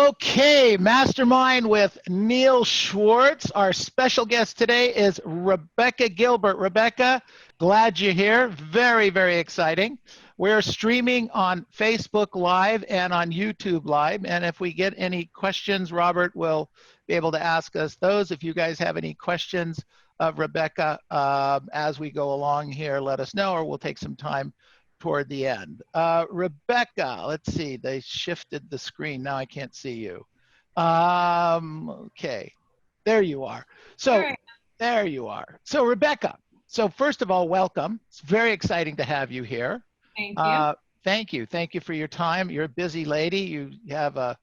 Okay, Mastermind with Neil Schwartz. Our special guest today is Rebekah Gilbert. Rebekah, glad you're here. Very, very exciting. We're streaming on Facebook Live and on YouTube Live. And if we get any questions, Robert will be able to ask us those. If you guys have any questions of Rebekah as we go along here, let us know, or we'll take some time toward the end. Rebekah, let's see, they shifted the screen. Now I can't see you. Okay, there you are. So right. there you are. So Rebekah, so first of all, welcome. It's very exciting to have you here. Thank you. Thank you. Thank you for your time. You're a busy lady. You have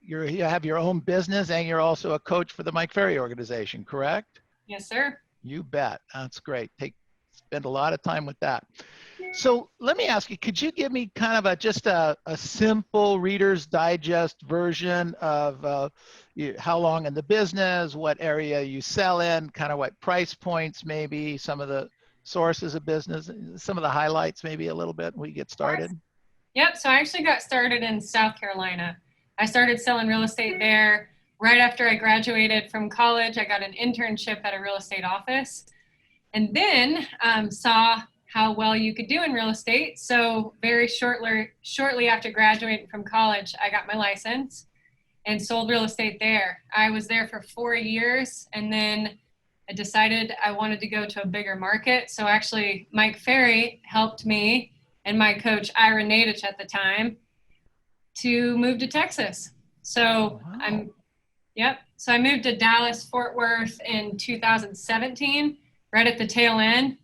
you have your own business, and you're also a coach for the Mike Ferry organization, correct? Yes, sir. You bet. That's great. Spend a lot of time with that. So let me ask you, could you give me kind of just a simple Reader's Digest version of how long in the business, what area you sell in, kind of what price points, maybe some of the sources of business, some of the highlights, maybe a little bit when we get started? Yep. So I actually got started in South Carolina. I started selling real estate there right after I graduated from college. I got an internship at a real estate office, and then saw how well you could do in real estate. So very shortly after graduating from college, I got my license and sold real estate there. I was there for 4 years, and then I decided I wanted to go to a bigger market. So actually Mike Ferry helped me and my coach Ira Nadich at the time to move to Texas. So Wow. So I moved to Dallas, Fort Worth in 2017, right at the tail end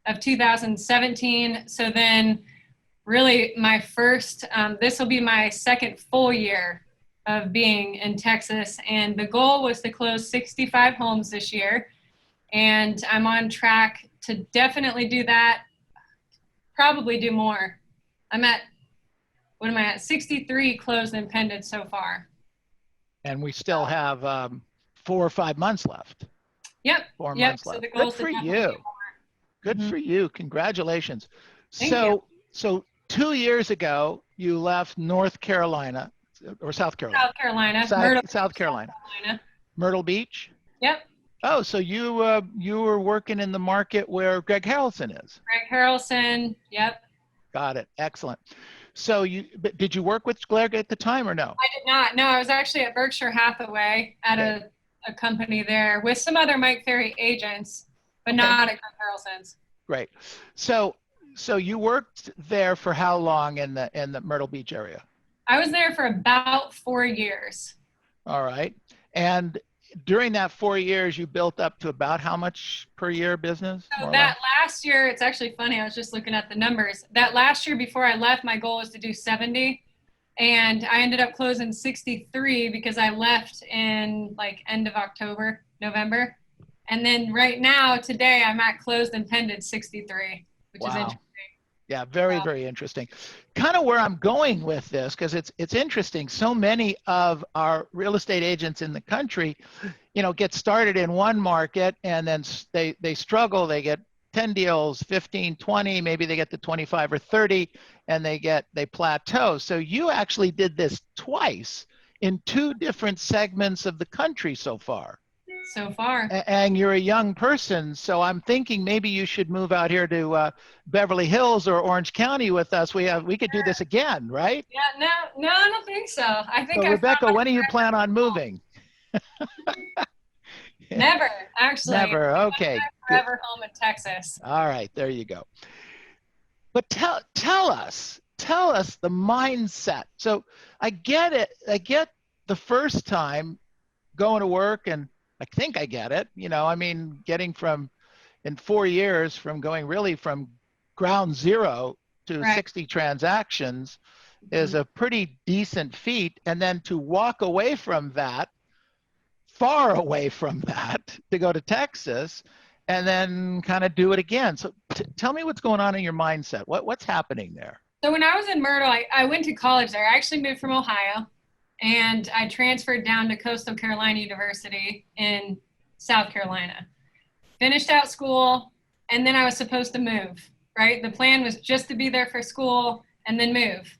of 2017. So then really my first, this will be my second full year of being in Texas. And the goal was to close 65 homes this year. And I'm on track to definitely do that, probably do more. What am I at? 63 closed and pending so far. And we still have 4 or 5 months left. Yep. 4 Yep. months So left. the goal Good is for to definitely you. do more. Good for you. Congratulations. Thank you. So 2 years ago, you left North Carolina or South Carolina? South Carolina. South Carolina. Myrtle Beach? Yep. Oh, so you were working in the market where Greg Harrelson is. Greg Harrelson. Yep. Got it. Excellent. So did you work with Greg at the time or no? I did not. No, I was actually at Berkshire Hathaway at a company there with some other Mike Ferry agents, but not at Greg Harrelson's. Great. So you worked there for how long in the Myrtle Beach area? I was there for about 4 years. All right. And during that 4 years, you built up to about how much per year business? So that last year, it's actually funny. I was just looking at the numbers. That last year before I left, my goal was to do 70. And I ended up closing 63 because I left in like end of October, November. And then right now, today, I'm at closed and pending 63, which is interesting. Yeah, very, very interesting. Kind of where I'm going with this, because it's interesting. So many of our real estate agents in the country, get started in one market and then they struggle. They get 10 deals, 15, 20, maybe they get to 25 or 30, and they plateau. So you actually did this twice in 2 different segments of the country so far. So far. And you're a young person, so I'm thinking maybe you should move out here to Beverly Hills or Orange County with us. We could do this again, right? Yeah, no, I don't think so. I think so Rebekah, when do you plan on moving? Never, actually. Never. Okay. Forever home in Texas. All right, there you go. But tell us the mindset. So I get it. I get the first time going to work, and I think I get it. Getting in 4 years from going really from ground zero to 60 transactions is a pretty decent feat. And then to walk away from that, far away from that, to go to Texas and then kind of do it again. So tell me what's going on in your mindset. What's happening there? So when I was in Myrtle, I went to college there. I actually moved from Ohio. And I transferred down to Coastal Carolina University in South Carolina. Finished out school, and then I was supposed to move, right? The plan was just to be there for school and then move.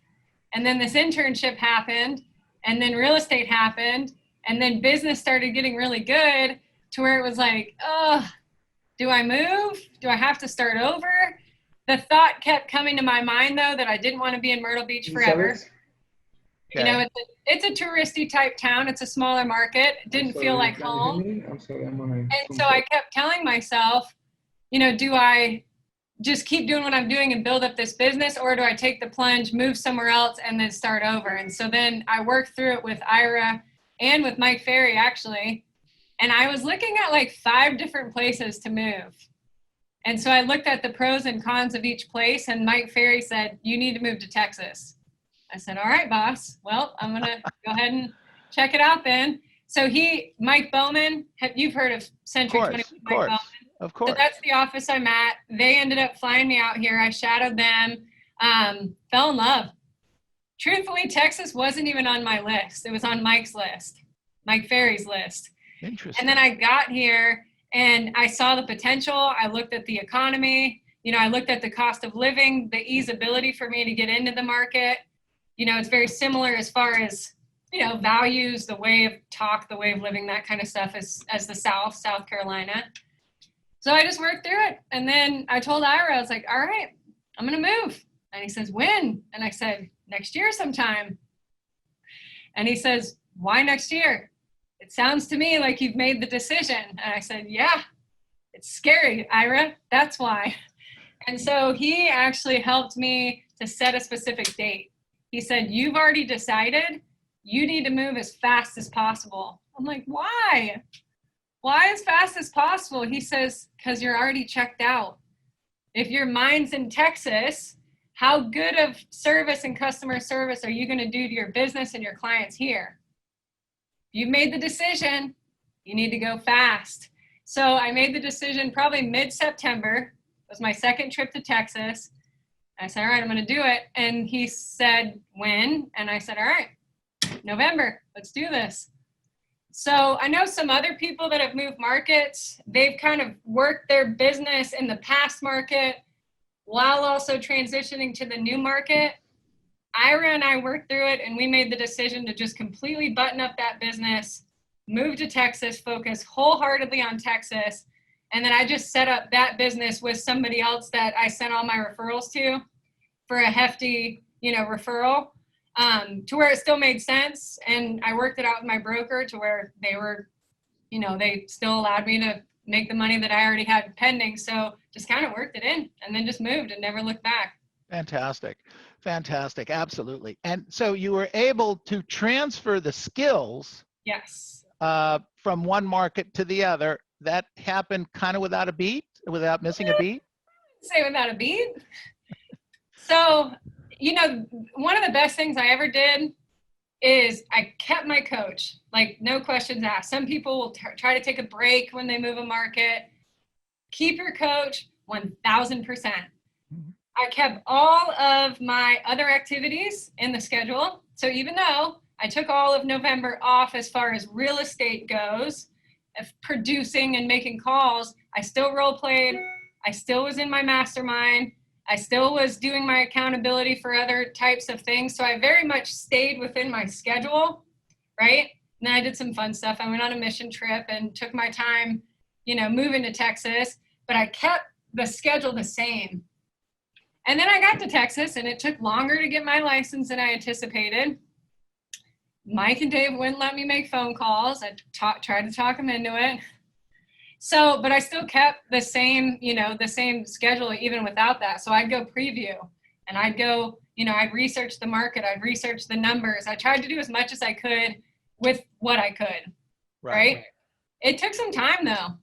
And then this internship happened, And then real estate happened. And then business started getting really good to where it was like, oh, do I move? Do I have to start over? The thought kept coming to my mind, though, that I didn't want to be in Myrtle Beach forever. You know, it's a touristy type town. It's a smaller market. It didn't feel like home. I'm sorry, I'm on a And so I kept telling myself, you know, do I just keep doing what I'm doing and build up this business, or do I take the plunge, move somewhere else, and then start over? And so then I worked through it with Ira and with Mike Ferry, actually. And I was looking at like 5 different places to move. And so I looked at the pros and cons of each place, and Mike Ferry said, you need to move to Texas. I said, all right, boss. Well, I'm going to go ahead and check it out then. So Mike Bowman, you've heard of Century 21. Of course. So that's the office I'm at. They ended up flying me out here. I shadowed them, fell in love. Truthfully, Texas wasn't even on my list. It was on Mike's list, Mike Ferry's list. Interesting. And then I got here and I saw the potential. I looked at the economy. You know, I looked at the cost of living, the easeability for me to get into the market. You know, it's very similar as far as, you know, values, the way of talk, the way of living, that kind of stuff as the South Carolina. So I just worked through it. And then I told Ira, I was like, all right, I'm going to move. And he says, when? And I said, next year sometime. And he says, why next year? It sounds to me like you've made the decision. And I said, yeah, it's scary, Ira. That's why. And so he actually helped me to set a specific date. He said, you've already decided you need to move as fast as possible. I'm like, why? Why as fast as possible? He says, because you're already checked out. If your mind's in Texas, how good of service and customer service are you going to do to your business and your clients here? You've made the decision. You need to go fast. So I made the decision probably mid-September. It was my second trip to Texas. I said, all right, I'm going to do it. And he said, when? And I said, all right, November, let's do this. So I know some other people that have moved markets. They've kind of worked their business in the past market while also transitioning to the new market. Ira and I worked through it, and we made the decision to just completely button up that business, move to Texas, focus wholeheartedly on Texas. And then I just set up that business with somebody else that I sent all my referrals to for a hefty, referral, to where it still made sense. And I worked it out with my broker to where they were, they still allowed me to make the money that I already had pending. So just kind of worked it in and then just moved and never looked back. Fantastic. Absolutely. And so you were able to transfer the skills Yes. From one market to the other. That happened kind of without missing a beat? Say without a beat. So, one of the best things I ever did is I kept my coach, like no questions asked. Some people will try to take a break when they move a market. Keep your coach 1,000%. I kept all of my other activities in the schedule. So even though I took all of November off as far as real estate goes, of producing and making calls, I still role played. I still was in my mastermind. I still was doing my accountability for other types of things. So I very much stayed within my schedule, right? And then I did some fun stuff. I went on a mission trip and took my time, moving to Texas, but I kept the schedule the same. And then I got to Texas, and it took longer to get my license than I anticipated. Mike and Dave wouldn't let me make phone calls. I tried to talk them into it. So, but I still kept the same, the same schedule even without that. So I'd go preview, and I'd go, I'd research the market. I'd research the numbers. I tried to do as much as I could with what I could, right? It took some time, though.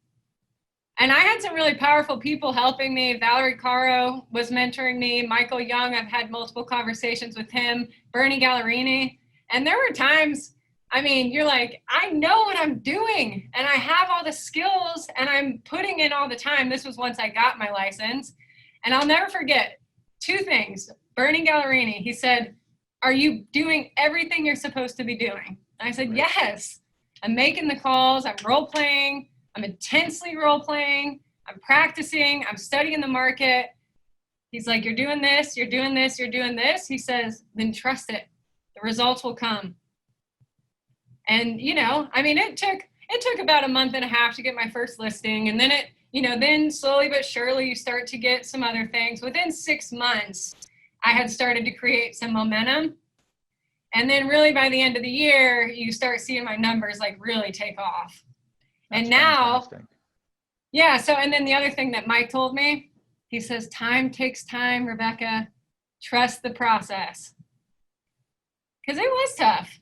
And I had some really powerful people helping me. Valerie Caro was mentoring me. Michael Young, I've had multiple conversations with him. Bernie Gallerini. And there were times, you're like, I know what I'm doing. And I have all the skills, and I'm putting in all the time. This was once I got my license. And I'll never forget 2 things. Bernie Gallerini, he said, are you doing everything you're supposed to be doing? And I said, yes. I'm making the calls. I'm role-playing. I'm intensely role-playing, I'm practicing, I'm studying the market. He's like, you're doing this, you're doing this, you're doing this. He says, then trust it. The results will come. And, I mean, it took about a month and a half to get my first listing. And then then slowly but surely you start to get some other things. Within 6 months, I had started to create some momentum. And then really by the end of the year, you start seeing my numbers like really take off. That's and now, fantastic. yeah. So, and then the other thing that Mike told me, he says, time takes time, Rebekah, trust the process. Because it was tough.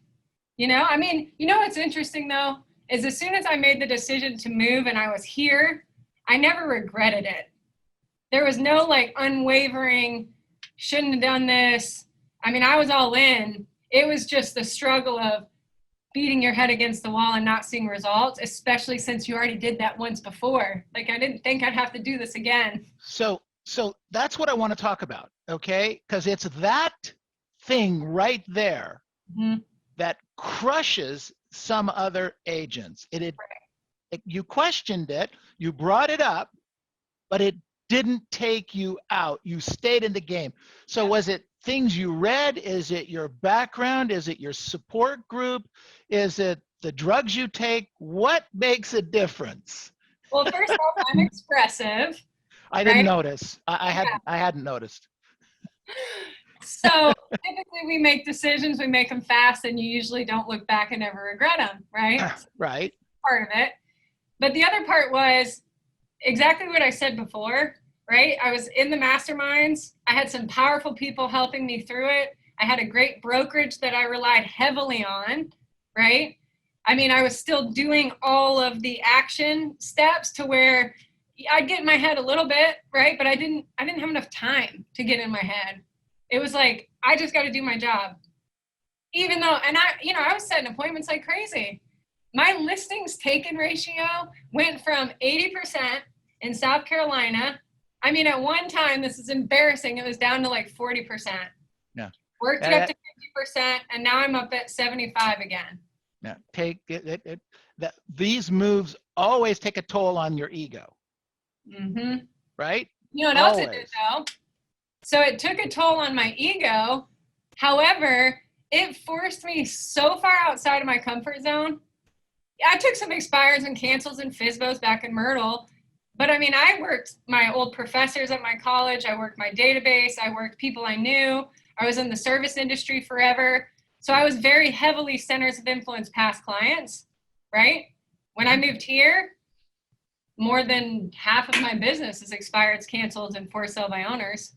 I mean, what's interesting though, is as soon as I made the decision to move and I was here, I never regretted it. There was no like unwavering, shouldn't have done this. I mean, I was all in. It was just the struggle of beating your head against the wall and not seeing results, especially since you already did that once before. Like, I didn't think I'd have to do this again. So that's what I want to talk about, okay? Because it's that thing right there that crushes some other agents. You questioned it, you brought it up, but it didn't take you out. You stayed in the game. So was it things you read? Is it your background? Is it your support group? Is it the drugs you take? What makes a difference? Well, first off, I'm expressive. I didn't notice. I hadn't noticed. So typically we make decisions, we make them fast, and you usually don't look back and never regret them, right? Right. Part of it. But the other part was exactly what I said before, right? I was in the masterminds. I had some powerful people helping me through it. I had a great brokerage that I relied heavily on, right? I mean, I was still doing all of the action steps to where I'd get in my head a little bit, right? But I didn't have enough time to get in my head. It was like, I just got to do my job. Even though, and I was setting appointments like crazy. My listings taken ratio went from 80% in South Carolina. I mean, at one time, this is embarrassing, it was down to like 40%. Yeah. Worked it up to 50%, and now I'm up at 75 again. Yeah. These moves always take a toll on your ego. Mm-hmm. Right? You know what else it did, though? So it took a toll on my ego. However, it forced me so far outside of my comfort zone. I took some expires and cancels and FSBOs back in Myrtle. But I mean, I worked my old professors at my college. I worked my database. I worked people I knew. I was in the service industry forever. So I was very heavily centers of influence past clients, right? When I moved here, more than half of my business is expireds, cancels, and for sale by owners.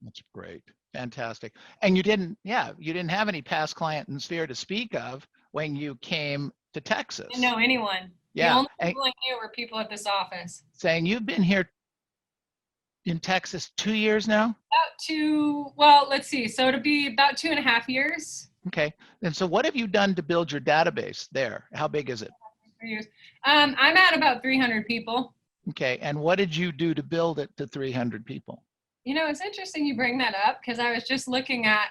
That's great. Fantastic. And you didn't have any past client in Sphere to speak of when you came to Texas. I didn't know anyone. Yeah. The only people I knew were people at this office. Saying you've been here in Texas 2 years now? Let's see. So it'll be about 2.5 years. Okay. And so what have you done to build your database there? How big is it? 3 years. I'm at about 300 people. Okay. And what did you do to build it to 300 people? It's interesting you bring that up because I was just looking at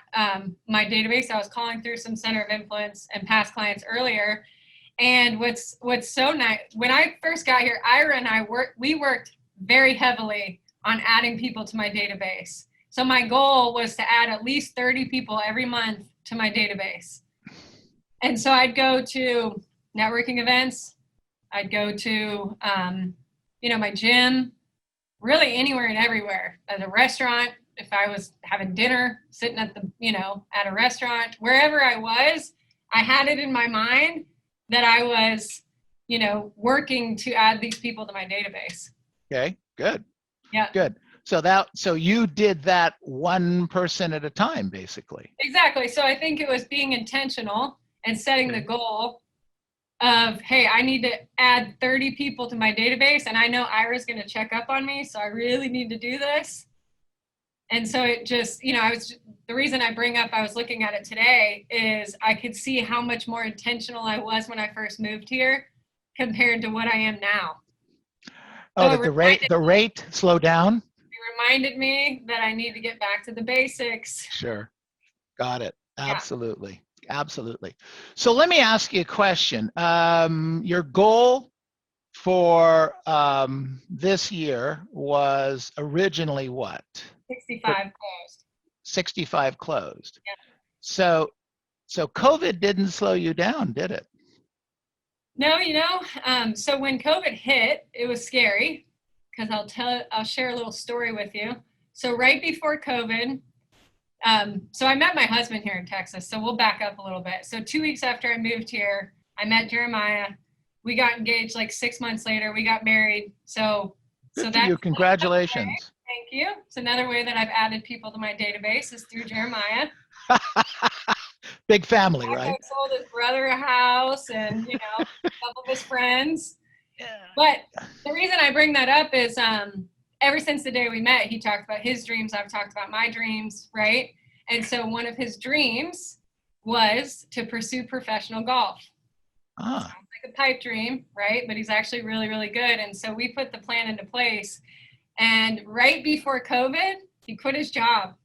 my database. I was calling through some center of influence and past clients earlier. And what's so nice, when I first got here, Ira and we worked very heavily on adding people to my database. So my goal was to add at least 30 people every month to my database. And so I'd go to networking events. I'd go to, my gym, really anywhere and everywhere. At a restaurant, if I was having dinner, sitting at at a restaurant, wherever I was, I had it in my mind that I was, working to add these people to my database. Okay, good. Yeah. Good. So you did that one person at a time, basically. Exactly. So I think it was being intentional and setting the goal of, hey, I need to add 30 people to my database, and I know Ira's going to check up on me, so I really need to do this. And so it just, the reason I bring up, I was looking at it today, is I could see how much more intentional I was when I first moved here compared to what I am now. Oh, so that the rate slowed down? It reminded me that I need to get back to the basics. Sure. Got it. Absolutely. Yeah. Absolutely. So let me ask you a question. Your goal for this year was originally what? 65 closed. 65 closed. Yeah. So So COVID didn't slow you down, did it? No, so when COVID hit, it was scary because I'll share a little story with you. So right before COVID, so I met my husband here in Texas. So we'll back up a little bit. So 2 weeks after I moved here, I met Jeremiah. We got engaged like 6 months later. We got married. So Good for you. that's Congratulations. thank you. It's another way that I've added people to my database is through Jeremiah. Big family, I right? sold his brother a house and a couple of his friends. Yeah. But the reason I bring that up is ever since the day we met, he talked about his dreams. I've talked about my dreams, right? And so one of his dreams was to pursue professional golf. Ah. Sounds like a pipe dream, right? But he's actually really, really good. And so we put the plan into place. And right before COVID, he quit his job.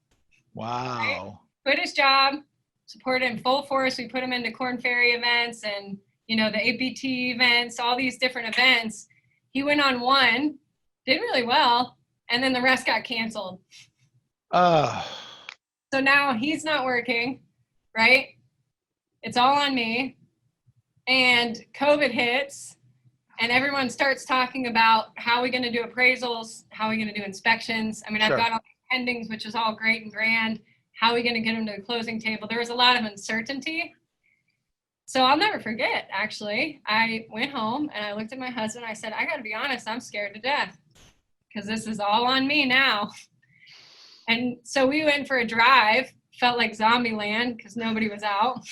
Wow. Right? Quit his job, supported him full force. We put him into Corn Ferry events and the APT events, all these different events. He went on one, did really well, and then the rest got canceled. So now he's not working, right? It's all on me. And COVID hits, and everyone starts talking about how are we going to do appraisals, how are we going to do inspections. I mean, Sure. I've got all these pendings, which is all great and grand. How are we going to get them to the closing table? There was a lot of uncertainty. So I'll never forget, actually. I went home and I looked at my husband. I said, I got to be honest, I'm scared to death because this is all on me now. And so we went for a drive, felt like zombie land because nobody was out.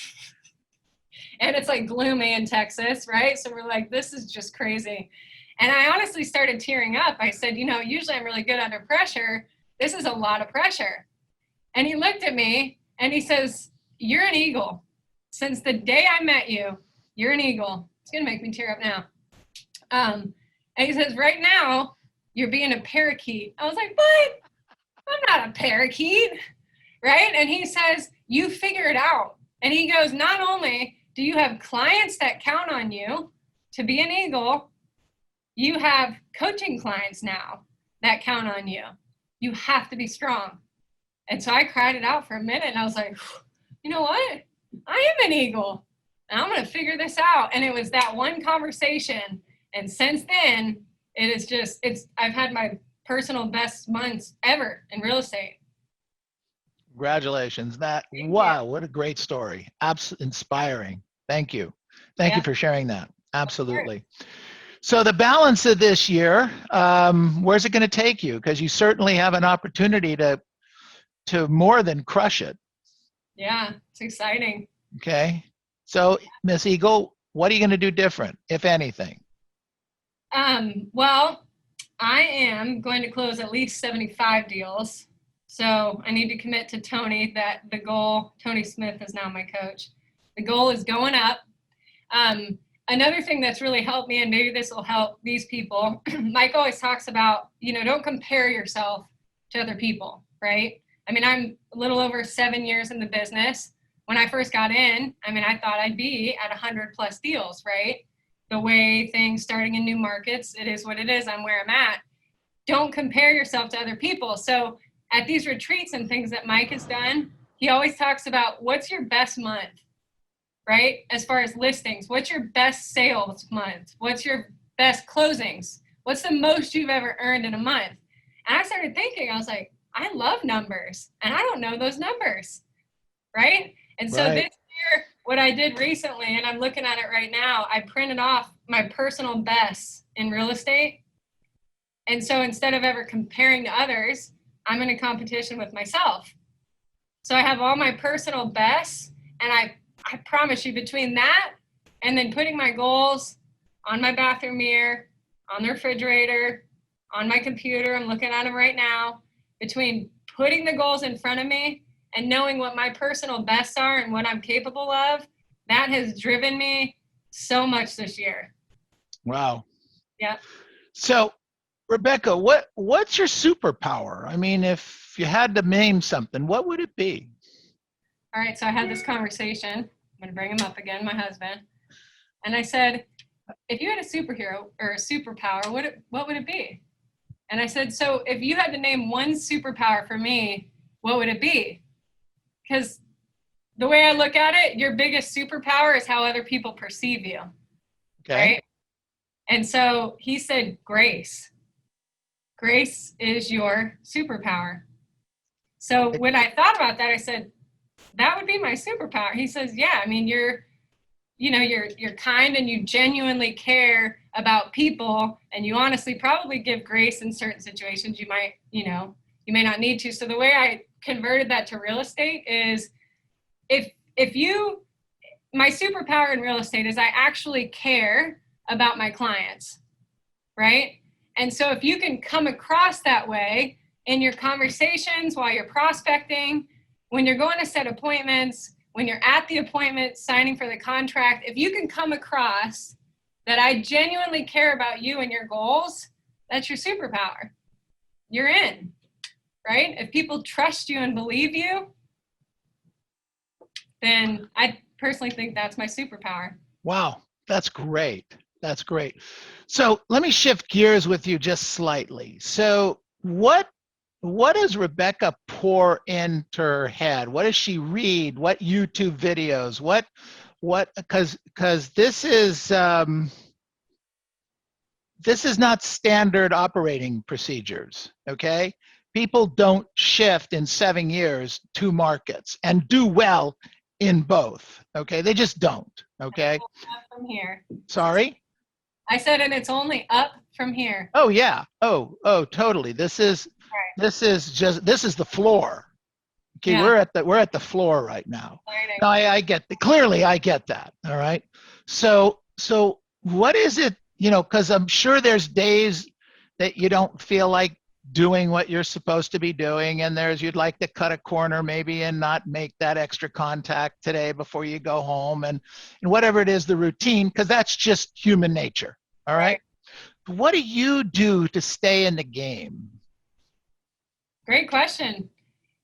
And it's like gloomy in Texas, right? So we're like, this is just crazy. And I honestly started tearing up. I said, usually I'm really good under pressure. This is a lot of pressure. And he looked at me and he says, you're an eagle. Since the day I met you, you're an eagle. It's going to make me tear up now. And he says, right now, you're being a parakeet. I was like, what? I'm not a parakeet, right? And he says, you figure it out. And he goes, not only do you have clients that count on you to be an eagle, you have coaching clients now that count on you. You have to be strong. And so I cried it out for a minute and I was like, you know what? I am an eagle and I'm going to figure this out. And it was that one conversation. And since then, I've had my personal best months ever in real estate. Congratulations. Wow, what a great story. Absolutely inspiring. Thank you. Thank you for sharing that. Absolutely. So the balance of this year, where's it going to take you? Because you certainly have an opportunity to more than crush it. Yeah, it's exciting. Okay. So Miss Eagle, what are you going to do different, if anything? Well, I am going to close at least 75 deals. So I need to commit to Tony that the goal, Tony Smith is now my coach. The goal is going up. Another thing that's really helped me, and maybe this will help these people, Mike always talks about, don't compare yourself to other people, right? I mean, I'm a little over 7 years in the business. When I first got in, I thought I'd be at 100 plus deals, right? The way things starting in new markets, it is what it is. I'm where I'm at. Don't compare yourself to other people. So at these retreats and things that Mike has done, he always talks about what's your best month, right? As far as listings, what's your best sales month? What's your best closings? What's the most you've ever earned in a month? And I started thinking, I was like, I love numbers and I don't know those numbers, right? And so this year, what I did recently, and I'm looking at it right now, I printed off my personal bests in real estate. And so instead of ever comparing to others, I'm in a competition with myself. So I have all my personal bests, and I promise you between that and then putting my goals on my bathroom mirror, on the refrigerator, on my computer, I'm looking at them right now, between putting the goals in front of me and knowing what my personal bests are and what I'm capable of, that has driven me so much this year. Wow. Yeah. So, Rebekah, what's your superpower? I mean, if you had to name something, what would it be? All right, so I had this conversation. I'm going to bring him up again, my husband. And I said, if you had a superhero or a superpower, what would it be? And I said, so if you had to name one superpower for me, what would it be? Because the way I look at it, your biggest superpower is how other people perceive you. Okay. Right. And so he said, grace. Grace is your superpower. So when I thought about that, I said, that would be my superpower. He says, yeah, I mean, you're kind and you genuinely care about people, and you honestly probably give grace in certain situations. You might, you may not need to. So the way I converted that to real estate is my superpower in real estate is I actually care about my clients, right? And so if you can come across that way in your conversations while you're prospecting, when you're going to set appointments, when you're at the appointment signing for the contract, if you can come across that I genuinely care about you and your goals, that's your superpower. You're in, right? If people trust you and believe you, then I personally think that's my superpower. Wow, that's great. That's great. So let me shift gears with you just slightly. So what does Rebekah pour into her head? What does she read? What YouTube videos? Because this is not standard operating procedures. Okay, people don't shift in 7 years to markets and do well in both. Okay, they just don't. Okay. From here. Sorry. I said, and it's only up from here. Oh yeah. Oh, totally. This is the floor. Okay, Yeah. we're at the floor right now. No, I get clearly I get that. All right. So what is it, because I'm sure there's days that you don't feel like doing what you're supposed to be doing, and you'd like to cut a corner maybe and not make that extra contact today before you go home, and whatever it is, the routine, because that's just human nature. All right. What do you do to stay in the game? Great question.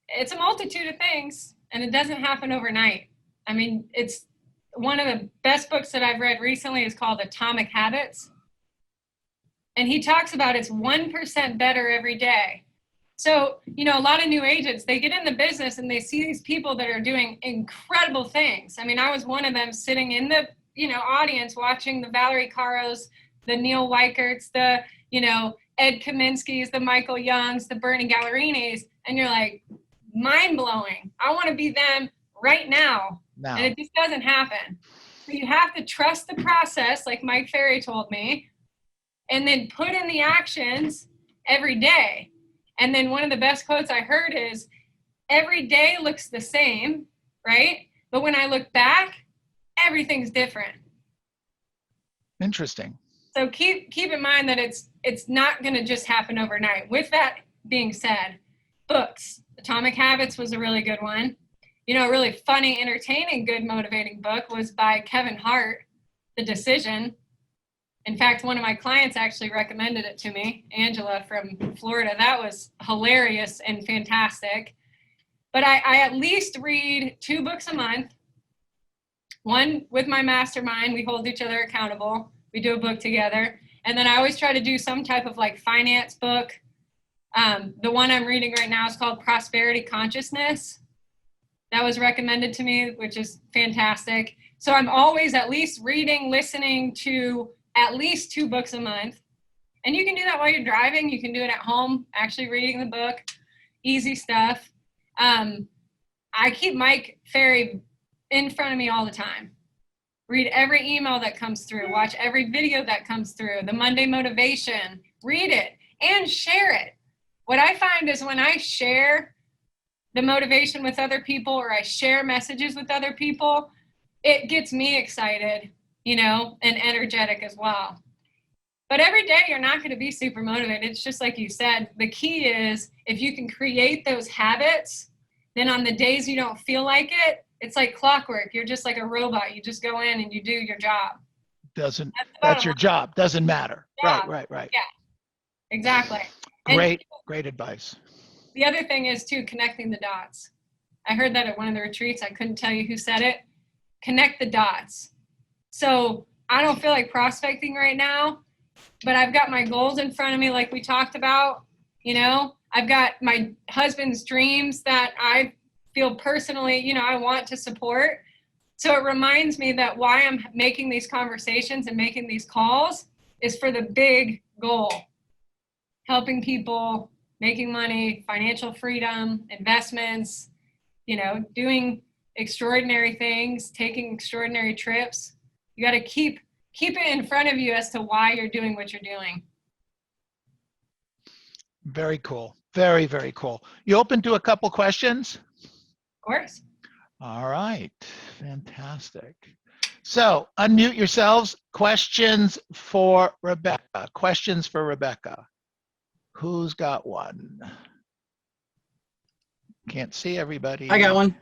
It's a multitude of things, and it doesn't happen overnight. I mean, it's one of the best books that I've read recently is called Atomic Habits. And he talks about it's 1% better every day. So, a lot of new agents, they get in the business and they see these people that are doing incredible things. I mean, I was one of them sitting in the, audience watching the Valerie Caros, the Neil Weicherts, the, Ed Kaminsky's, the Michael Youngs, the Bernie Gallerinis. And you're like, mind blowing. I want to be them right now. And it just doesn't happen. So you have to trust the process, like Mike Ferry told me, and then put in the actions every day. And then one of the best quotes I heard is, every day looks the same, right? But when I look back, everything's different. Interesting. So keep in mind that it's not going to just happen overnight. With that being said, books. Atomic Habits was a really good one. A really funny, entertaining, good, motivating book was by Kevin Hart, The Decision. In fact, one of my clients actually recommended it to me, Angela from Florida. That was hilarious and fantastic. But I at least read 2 books a month. One with my mastermind, we hold each other accountable. We do a book together. And then I always try to do some type of finance book. The one I'm reading right now is called Prosperity Consciousness. That was recommended to me, which is fantastic. So I'm always at least reading, listening to at least 2 books a month. And you can do that while you're driving. You can do it at home, actually reading the book. Easy stuff. I keep Mike Ferry in front of me all the time. Read every email that comes through. Watch every video that comes through. The Monday Motivation. Read it and share it. What I find is when I share the motivation with other people, or I share messages with other people, it gets me excited, and energetic as well. But every day you're not going to be super motivated. It's just like you said, the key is if you can create those habits, then on the days you don't feel like it, it's like clockwork. You're just like a robot. You just go in and you do your job. That's your job. Doesn't matter. Yeah. Right. Yeah, exactly. Great advice. The other thing is too, connecting the dots. I heard that at one of the retreats. I couldn't tell you who said it. Connect the dots. So I don't feel like prospecting right now, but I've got my goals in front of me, like we talked about. I've got my husband's dreams that I feel personally, you know, I want to support. So it reminds me that why I'm making these conversations and making these calls is for the big goal, helping people, making money, financial freedom, investments, you know, doing extraordinary things, taking extraordinary trips. You got to keep it in front of you as to why you're doing what you're doing. Very cool. Very, very cool. You open to a couple questions? Of course. All right. Fantastic. So unmute yourselves. Questions for Rebekah. Questions for Rebekah. Who's got one? Can't see everybody. I got one.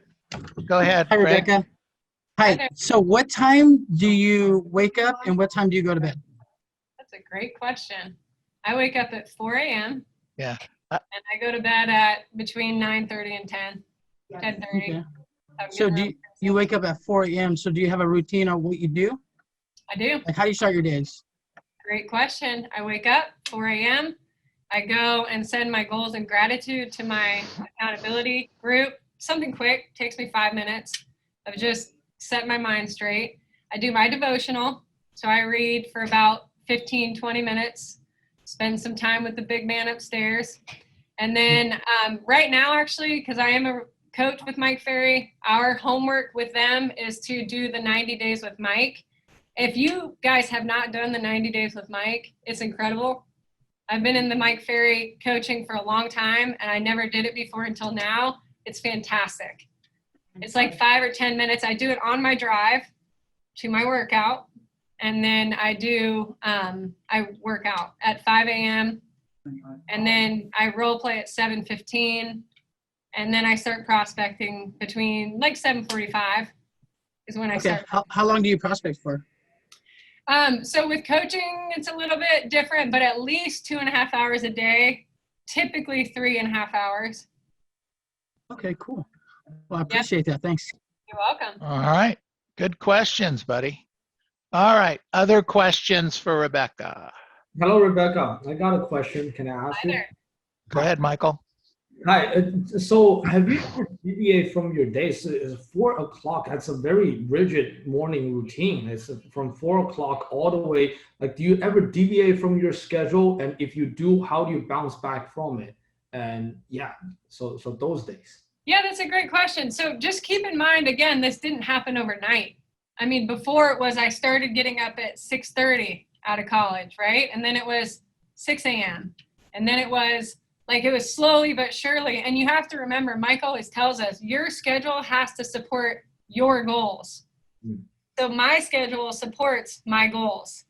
Go ahead, Hi, Greg. Rebekah. Hi there. Hi. So what time do you wake up and what time do you go to bed? That's a great question. I wake up at 4 a.m. Yeah. And I go to bed at between 9:30 and 10:30. Okay. So do you wake up at 4 a.m. So do you have a routine on what you do? I do. Like how do you start your days? Great question. I wake up 4 a.m. I go and send my goals and gratitude to my accountability group. Something quick, takes me 5 minutes of just set my mind straight. I do my devotional. So I read for about 15, 20 minutes, spend some time with the big man upstairs. And then right now, actually, because I am a coach with Mike Ferry, our homework with them is to do the 90 days with Mike. If you guys have not done the 90 days with Mike, it's incredible. I've been in the Mike Ferry coaching for a long time, and I never did it before until now. It's fantastic. It's like 5 or 10 minutes. I do it on my drive to my workout, and then I work out at 5 a.m., and then I role play at 7:15, and then I start prospecting between like 7:45 is when I Okay. start. How long do you prospect for? So with coaching, it's a little bit different, but at least 2.5 hours a day, typically 3.5 hours. Okay, cool. Well, I appreciate that. Thanks. You're welcome. All right. Good questions, buddy. All right. Other questions for Rebekah? Hello, Rebekah. I got a question. Can I ask Hi you? there. Go ahead, Michael. Hi. So have you ever deviated from your day? So it's 4 o'clock. That's a very rigid morning routine. It's from 4 o'clock all the way. Like, do you ever deviate from your schedule? And if you do, how do you bounce back from it? And yeah, so those days. Yeah, that's a great question. So just keep in mind, again, this didn't happen overnight. I mean, before it was I started getting up at 6:30 out of college, right? And then it was 6 a.m. And then it was slowly but surely. And you have to remember, Mike always tells us, your schedule has to support your goals. So my schedule supports my goals.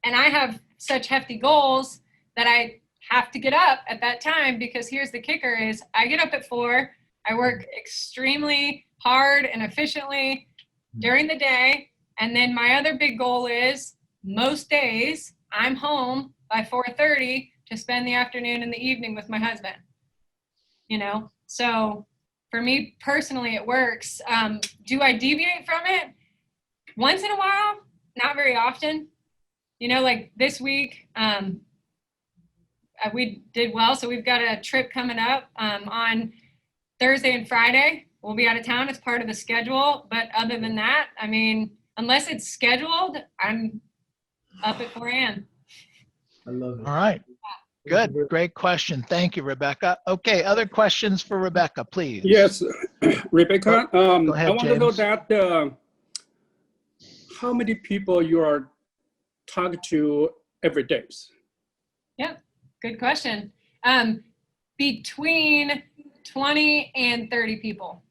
And I have such hefty goals that I have to get up at that time, because here's the kicker is I get up at 4, I work extremely hard and efficiently during the day. And then my other big goal is most days I'm home by 4:30 to spend the afternoon and the evening with my husband, you know? So for me personally, it works. Do I deviate from it? Once in a while, not very often. You know, like this week, we did well. So we've got a trip coming up on Thursday and Friday. We'll be out of town. It's part of the schedule. But other than that, I mean, unless it's scheduled, I'm up at 4 a.m. I love it. All right. Good. Great question. Thank you, Rebekah. Okay. Other questions for Rebekah, please. Yes, Rebekah. Go ahead, I want to know James. that how many people you are talking to every day? Yeah, good question. Between 20 and 30 people.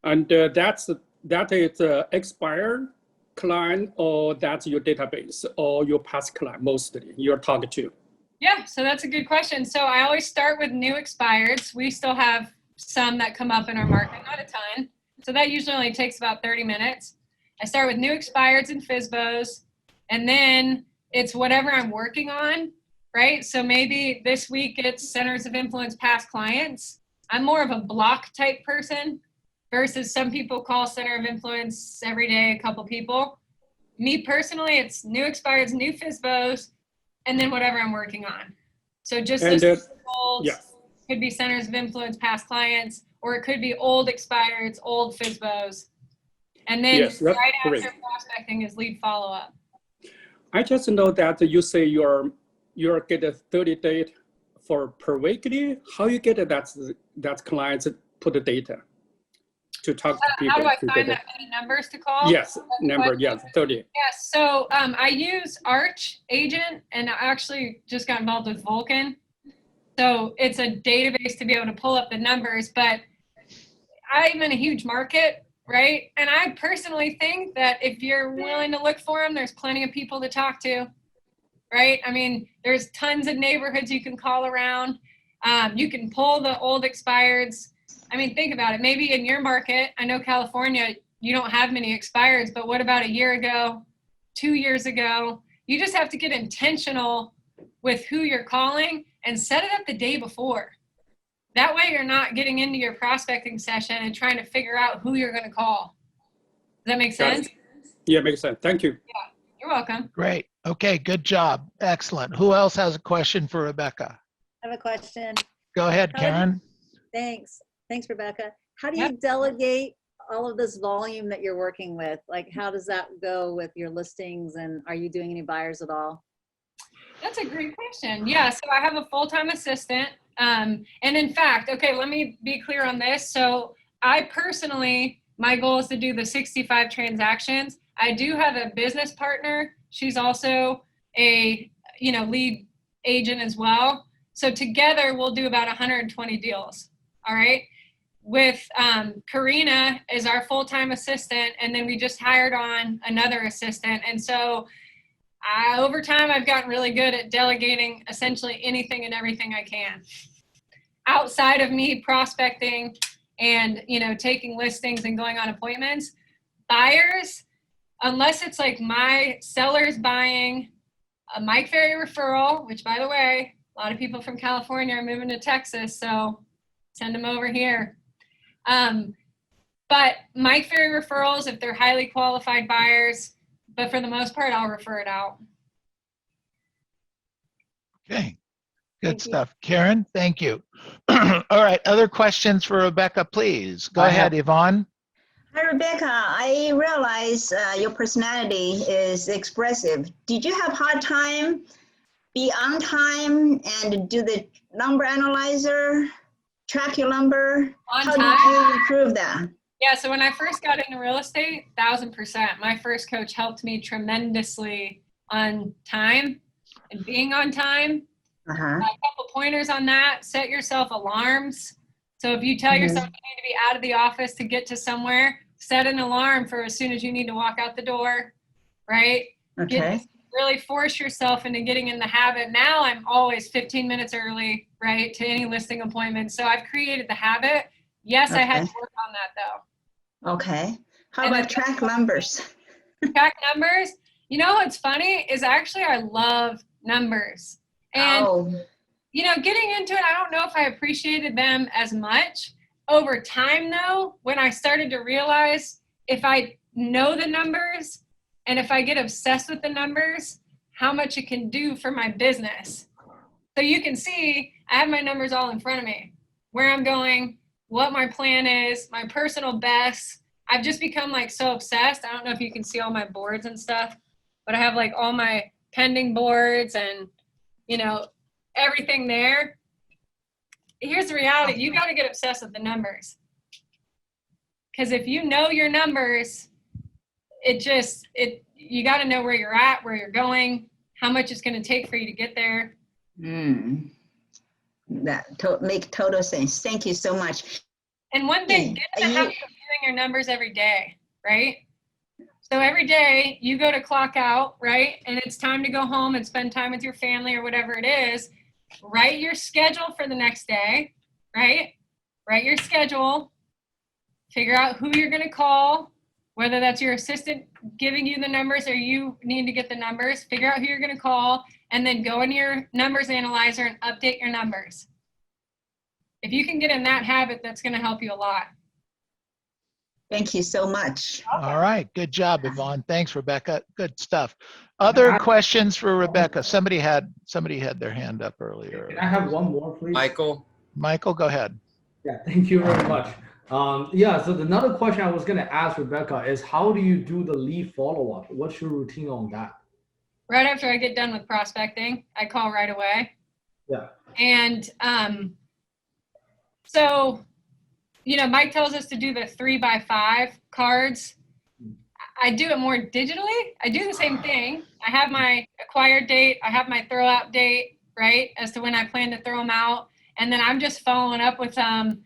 And that is expired client, or that's your database or your past client mostly you're talking to? Yeah, so that's a good question. So I always start with new expireds. We still have some that come up in our market, not a ton. So that usually only takes about 30 minutes. I start with new expireds and FSBOs, and then it's whatever I'm working on, right? So maybe this week it's centers of influence past clients. I'm more of a block type person versus some people call center of influence every day, a couple people. Me personally, it's new expireds, new FSBOs, and then whatever I'm working on. So just those goals, yeah. could be centers of influence past clients, or it could be old expireds, old FSBOs. And then Yes, that's right great. after prospecting is lead follow-up. I just know that you say you're get a 30 date for per weekly. How you get it? That's clients put the data to talk to people. How do I to find get that many numbers to call? Yes, number, yes, 30. Yes, so I use Arch Agent, and I actually just got involved with Vulcan. So it's a database to be able to pull up the numbers, but I'm in a huge market, right? And I personally think that if you're willing to look for them, there's plenty of people to talk to, right? I mean, there's tons of neighborhoods you can call around. You can pull the old expireds. I mean, think about it. Maybe in your market, I know California, you don't have many expireds, but what about a year ago, 2 years ago? You just have to get intentional with who you're calling and set it up the day before. That way you're not getting into your prospecting session and trying to figure out who you're going to call. Does that make sense? Yeah, makes sense. Thank you. Yeah, you're welcome. Great. Okay, good job. Excellent. Who else has a question for Rebekah? I have a question. Go ahead, How do you- Karen. Thanks, Rebekah. How do you delegate all of this volume that you're working with? Like, how does that go with your listings, and are you doing any buyers at all? That's a great question. Yeah, so I have a full-time assistant. And in fact, okay, let me be clear on this. So I personally, my goal is to do the 65 transactions. I do have a business partner. She's also a, lead agent as well. So together we'll do about 120 deals. All right. With Karina is our full-time assistant, and then we just hired on another assistant. And so over time, I've gotten really good at delegating essentially anything and everything I can. Outside of me prospecting and, taking listings and going on appointments, buyers, unless it's like my seller's buying a Mike Ferry referral, which by the way, a lot of people from California are moving to Texas, so send them over here. But Mike Ferry referrals, if they're highly qualified buyers, but for the most part, I'll refer it out. Okay, good Thank you. stuff. Karen, thank you. All right, other questions for Rebekah, please. Go ahead, Yvonne. Hi, Rebekah. I realize your personality is expressive. Did you have hard time be on time and do the number analyzer, track your number? On How time? did you improve that? Yeah, so when I first got into real estate, 1000%. My first coach helped me tremendously on time and being on time. Uh-huh. A couple pointers on that: set yourself alarms. So if you tell yourself you need to be out of the office to get to somewhere, set an alarm for as soon as you need to walk out the door, right? Okay. Really force yourself into getting in the habit. Now I'm always 15 minutes early, right, to any listing appointment. So I've created the habit. Yes, I had to work on that though. Okay. How And about then- track numbers? Track numbers. What's funny is actually I love numbers. And getting into it, I don't know if I appreciated them as much. Over time, though, when I started to realize if I know the numbers and if I get obsessed with the numbers, how much it can do for my business. So you can see I have my numbers all in front of me, where I'm going, what my plan is, my personal best. I've just become like so obsessed. I don't know if you can see all my boards and stuff, but I have like all my pending boards and, everything there. Here's the reality. You got to get obsessed with the numbers. Because if you know your numbers, you got to know where you're at, where you're going, how much it's going to take for you to get there. That make total sense. Thank you so much. And one thing, get in the habit of doing your numbers every day, right? So every day you go to clock out, right? And it's time to go home and spend time with your family or whatever it is. Write your schedule for the next day, right? Write your schedule. Figure out who you're going to call, whether that's your assistant giving you the numbers or you need to get the numbers. Figure out who you're going to call, and then go into your numbers analyzer and update your numbers. If you can get in that habit, that's going to help you a lot. Thank you so much. All right, good job, Yvonne. Thanks, Rebekah. Good stuff. Other questions for Rebekah? Somebody had their hand up earlier. Can I have one more, please? Michael, Michael, go ahead. Yeah, thank you very much. Yeah, so another question I was going to ask Rebecca is how do you do the lead follow-up? What's your routine on that? Right after I get done with prospecting, I call right away. Yeah. And so, Mike tells us to do the 3x5 cards. I do it more digitally. I do the same thing. I have my acquired date. I have my throw out date, right, as to when I plan to throw them out. And then I'm just following up with them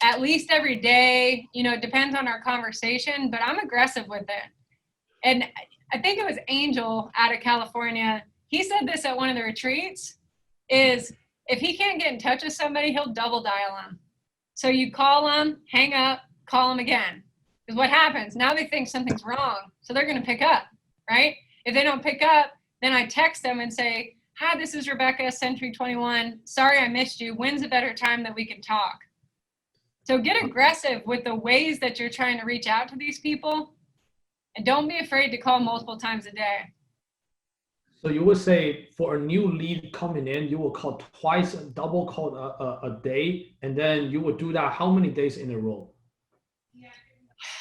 at least every day. It depends on our conversation, but I'm aggressive with it. And I think it was Angel out of California. He said this at one of the retreats, is if he can't get in touch with somebody, he'll double dial them. So you call them, hang up, call them again. Because what happens? Now they think something's wrong, so they're going to pick up, right? If they don't pick up, then I text them and say, hi, this is Rebecca, Century 21. Sorry I missed you. When's a better time that we can talk? So get aggressive with the ways that you're trying to reach out to these people. And don't be afraid to call multiple times a day. So you would say for a new lead coming in, you will call twice, double call a day, and then you would do that how many days in a row?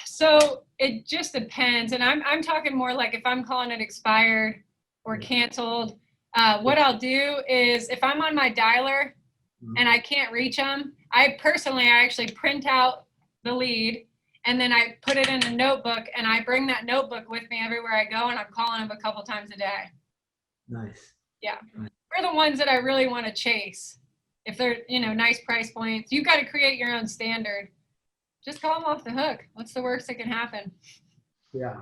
So it just depends. And I'm talking more like if I'm calling it expired or canceled, what I'll do is if I'm on my dialer and I can't reach them, I actually print out the lead and then I put it in a notebook and I bring that notebook with me everywhere I go and I'm calling them a couple times a day. Nice. Yeah. We're the ones that I really want to chase. If they're, nice price points, you've got to create your own standard. Just call them off the hook. What's the worst that can happen? Yeah,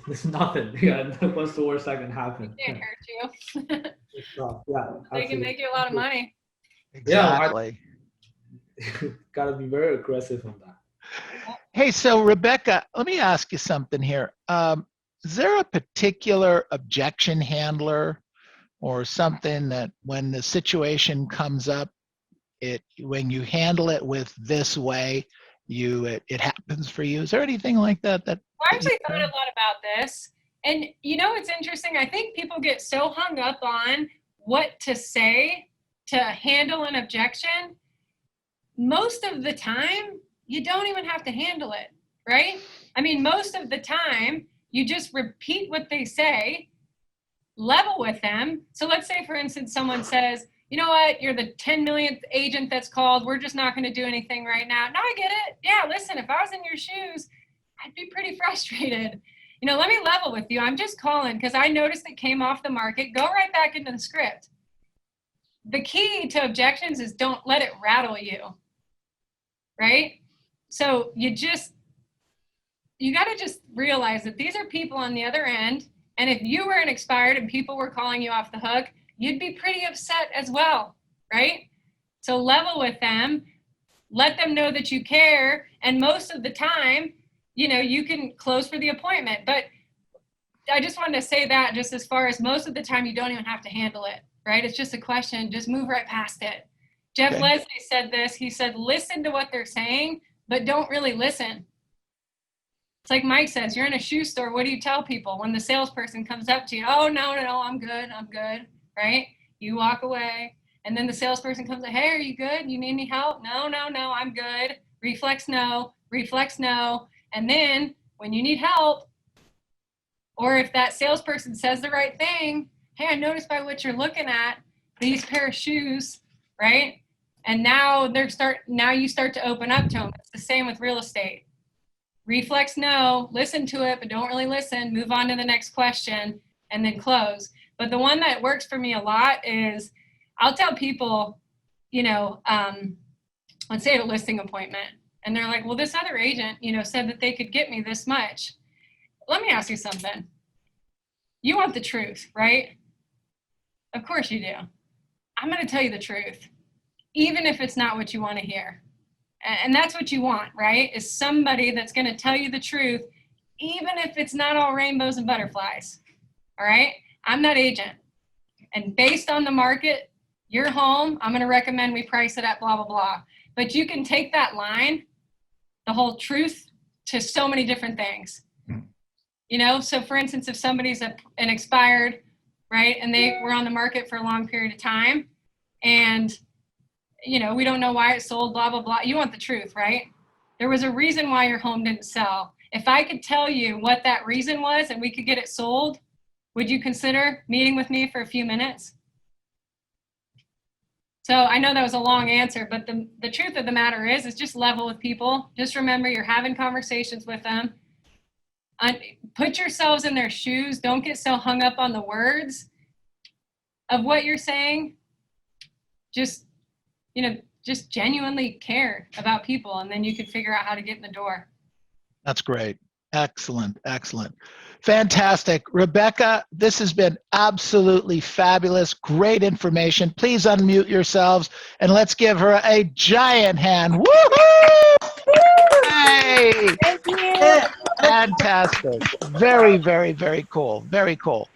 it's nothing. Yeah, what's the worst that can happen? It can't hurt you. Yeah, They can make you a lot of money. Exactly. Yeah, got to be very aggressive on that. Hey, so Rebecca, let me ask you something here. Is there a particular objection handler or something that when the situation comes up, when you handle it with this way, it happens for you? Is there anything like that? I actually thought a lot about this. And it's interesting. I think people get so hung up on what to say to handle an objection. Most of the time, you don't even have to handle it, right? I mean, most of the time, you just repeat what they say, level with them. So let's say, for instance, someone says, you know what, you're the 10 millionth agent that's called. We're just not going to do anything right now. No, I get it. Yeah, listen, if I was in your shoes, I'd be pretty frustrated. Let me level with you. I'm just calling because I noticed it came off the market. Go right back into the script. The key to objections is don't let it rattle you, right? So you got to just realize that these are people on the other end. And if you were an expired and people were calling you off the hook, you'd be pretty upset as well, right? So level with them, let them know that you care. And most of the time, you can close for the appointment. But I just wanted to say that just as far as most of the time, you don't even have to handle it, right? It's just a question, just move right past it. Jeff Leslie said this, he said, listen to what they're saying, but don't really listen. It's like Mike says, you're in a shoe store. What do you tell people when the salesperson comes up to you? Oh, no, I'm good, right? You walk away. And then the salesperson comes up, hey, are you good? You need any help? No, I'm good. Reflex no. And then when you need help, or if that salesperson says the right thing, hey, I noticed by what you're looking at, these pair of shoes, right? And now you start to open up to them. It's the same with real estate. Reflex no, listen to it, but don't really listen. Move on to the next question and then close. But the one that works for me a lot is I'll tell people, let's say at a listing appointment, and they're like, well, this other agent, said that they could get me this much. Let me ask you something. You want the truth, right? Of course you do. I'm going to tell you the truth, even if it's not what you want to hear. And that's what you want, right? Is somebody that's going to tell you the truth, even if it's not all rainbows and butterflies. All right? I'm that agent. And based on the market, your home, I'm going to recommend we price it at blah, blah, blah. But you can take that line, the whole truth, to so many different things. So for instance, if somebody's an expired, right, and they were on the market for a long period of time, and you know, we don't know why it sold, blah, blah, blah. You want the truth, right? There was a reason why your home didn't sell. If I could tell you what that reason was and we could get it sold, would you consider meeting with me for a few minutes? So I know that was a long answer, but the truth of the matter is just level with people. Just remember you're having conversations with them. Put yourselves in their shoes. Don't get so hung up on the words of what you're saying. Just, you know, just genuinely care about people, and then you can figure out how to get in the door. That's great. Excellent. Excellent. Fantastic. Rebekah, this has been absolutely fabulous. Great information. Please unmute yourselves and let's give her a giant hand. Woohoo! Hey! Thank you. Fantastic. Very, very, very cool. Very cool.